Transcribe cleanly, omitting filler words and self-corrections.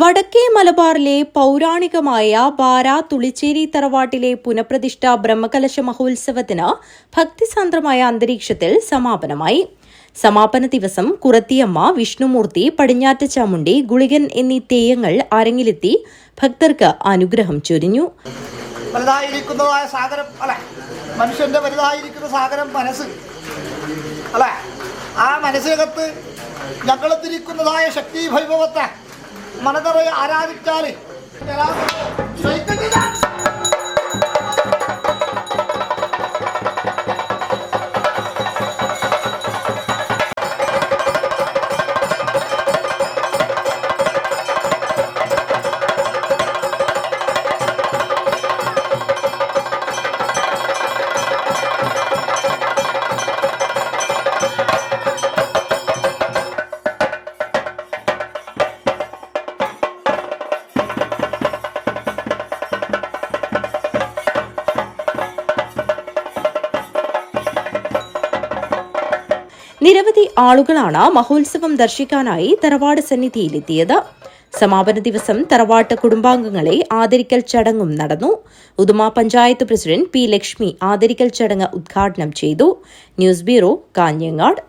വടക്കേ മലബാറിലെ പൗരാണികമായ ബാര തുളിച്ചേരി തറവാട്ടിലെ പുനഃപ്രതിഷ്ഠ ബ്രഹ്മകലശ മഹോത്സവത്തിന് ഭക്തിസാന്ദ്രമായ അന്തരീക്ഷത്തിൽ സമാപനമായി. സമാപന ദിവസം കുറത്തിയമ്മ, വിഷ്ണുമൂർത്തി, പടിഞ്ഞാറ്റ ചാമുണ്ടി, ഗുളികൻ എന്നീ തെയ്യങ്ങൾ അരങ്ങിലെത്തി ഭക്തർക്ക് അനുഗ്രഹം ചൊരിഞ്ഞു. വലുതായിരിക്കുന്നതായ സാഗരം അല്ലെ, മനുഷ്യന്റെ വലുതായിരിക്കുന്ന സാഗരം മനസ്സ് അല്ലെ, ആ മനസ്സിനകത്ത് ഞങ്ങളെത്തിരിക്കുന്നതായ ശക്തി വൈഭവത്തെ മനതറയെ ആരാധിച്ചാൽ നിരവധി ആളുകളാണ് മഹോത്സവം ദർശിക്കാനായി തറവാട് സന്നിധിയിലെത്തിയത്. സമാപന ദിവസം തറവാട്ട് കുടുംബാംഗങ്ങളെ ആദരിക്കൽ ചടങ്ങും നടന്നു. Uduma panchayat president P. ലക്ഷ്മി ആദരിക്കൽ ചടങ്ങ് ഉദ്ഘാടനം ചെയ്തു. News bureau, Kanhangad.